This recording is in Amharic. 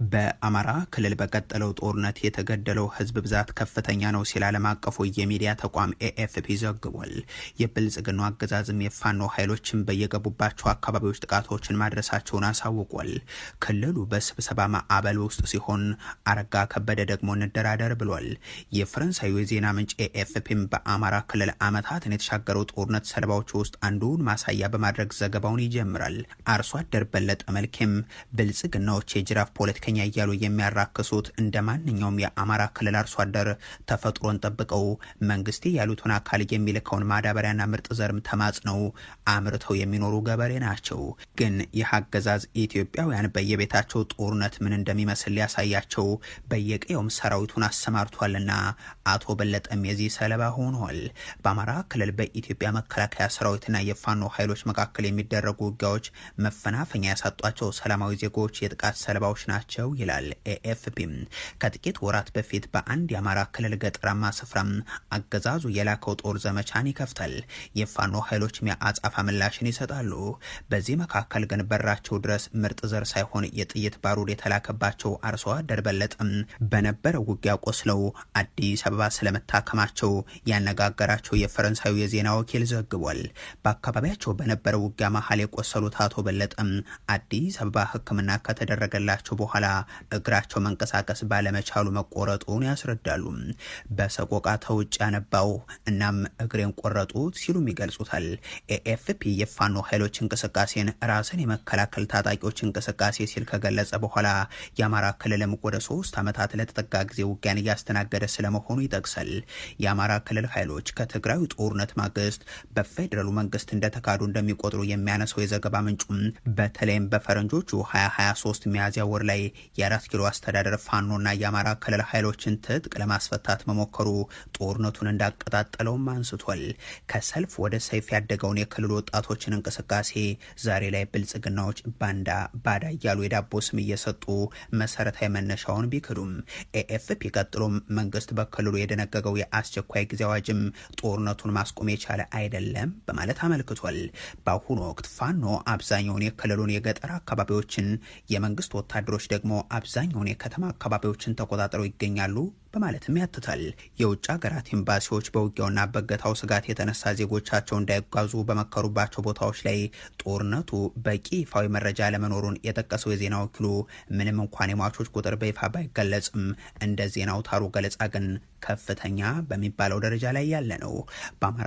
በአማራ ክልል በቀጠለው ጦርነት የተገደለው ህዝብ ብዛት ከፍተኛ ነው ሲል ዓለም አቀፉ የሚዲያ ተቋም ኤኤፍፒ ዘግቧል። የብልጽግናው አገዛዝም የፋኖ ኃይሎችን በየገቡባቸው አካባቢዎች ጥቃቶችን ማድረሳቸውን አሳውቋል። ክልሉ በስብሰባ ማዕበል ውስጥ ሲሆን አረጋ ከበደ ደግሞ እንደራደር ብሏል። የፈረንሳዩ የዜና ምንጭ ኤኤፍፒም በአማራ ክልል ዓመታትን የተሻገረው ጦርነት ሰለባዎች ውስጥ አንዱን ማሳያ በማድረግ ዘገባውን ይጀምራል። አርሶ አደር በለጠ መልኬም ብልጽግናዎች የጅራፍ ፖለቲከኛ እያሉ የሚያራክሱት እንደ ማንኛውም የአማራ ክልል አርሶ አደር ተፈጥሮን ጠብቀው መንግስቴ ያሉትን አካል የሚልከውን ማዳበሪያና ምርጥ ዘርም ተማጽነው አምርተው የሚኖሩ ገበሬ ናቸው። ግን ይህ አገዛዝ ኢትዮጵያውያን በየቤታቸው ጦርነት ምን እንደሚመስል ሊያሳያቸው በየቀየውም ሰራዊቱን አሰማርቷልና አቶ በለጠም የዚህ ሰለባ ሆኗል። በአማራ ክልል በኢትዮጵያ መከላከያ ሰራዊትና የፋኖ ኃይሎች መካከል የሚደረጉ ውጊያዎች መፈናፈኛ ያሳጧቸው ሰላማዊ ዜጎች የጥቃት ሰለባዎች ናቸው ይላል ኤኤፍፒም። ከጥቂት ወራት በፊት በአንድ የአማራ ክልል ገጠራማ ስፍራም አገዛዙ የላከው ጦር ዘመቻን ይከፍታል። የፋኖ ኃይሎችም የአጻፋ ምላሽን ይሰጣሉ። በዚህ መካከል ግን በራቸው ድረስ ምርጥ ዘር ሳይሆን የጥይት ባሩድ የተላከባቸው አርሶ አደር በለጠም በነበረው ውጊያ ቆስለው አዲስ አበባ ስለመታከማቸው ያነጋገራቸው የፈረንሳዩ የዜና ወኪል ዘግቧል። በአካባቢያቸው በነበረው ውጊያ መሀል የቆሰሉት አቶ በለጠም አዲስ አበባ ሕክምና ከተደረገላቸው በኋላ እግራቸው መንቀሳቀስ ባለመቻሉ መቆረጡን ያስረዳሉ። በሰቆቃ ተውጭ ያነባው እናም እግሬን ቆረጡት ሲሉም ይገልጹታል። ኤኤፍፒ የፋኖ ኃይሎች እንቅስቃሴን ራስን የመከላከል ታጣቂዎች እንቅስቃሴ ሲል ከገለጸ በኋላ የአማራ ክልልም ወደ 3 ዓመታት ለተጠጋ ጊዜ ውጊያን እያስተናገደ ስለመሆኑ ይጠቅሳል። የአማራ ክልል ኃይሎች ከትግራዩ ጦርነት ማግስት በፌዴራሉ መንግስት እንደተካዱ እንደሚቆጥሩ የሚያነሳው የዘገባ ምንጩም በተለይም በፈረንጆቹ 2023 ሚያዝያ ወር ላይ የአራት ኪሎ አስተዳደር ፋኖና የአማራ ክልል ኃይሎችን ትጥቅ ለማስፈታት መሞከሩ ጦርነቱን እንዳቀጣጠለውም አንስቷል። ከሰልፍ ወደ ሰይፍ ያደገውን የክልሉ ወጣቶችን እንቅስቃሴ ዛሬ ላይ ብልጽግናዎች ባንዳ ባዳ እያሉ የዳቦ ስም እየሰጡ መሰረታዊ መነሻውን ቢክዱም ኤኤፍፒ ቀጥሎም መንግስት በክልሉ የደነገገው የአስቸኳይ ጊዜ አዋጅም ጦርነቱን ማስቆም የቻለ አይደለም በማለት አመልክቷል። በአሁኑ ወቅት ፋኖ አብዛኛውን የክልሉን የገጠር አካባቢዎችን የመንግስት ወታደሮች ደግሞ አብዛኛውን የከተማ አካባቢዎችን ተቆጣጥረው ይገኛሉ በማለትም ያትታል። የውጭ ሀገራት ኤምባሲዎች በውጊያውና በገታው ስጋት የተነሳ ዜጎቻቸው እንዳይጓዙ በመከሩባቸው ቦታዎች ላይ ጦርነቱ በቂ ይፋዊ መረጃ ለመኖሩን የጠቀሰው የዜና ወኪሉ ምንም እንኳን የሟቾች ቁጥር በይፋ ባይገለጽም እንደ ዜና አውታሩ ገለጻ ግን ከፍተኛ በሚባለው ደረጃ ላይ ያለ ነው።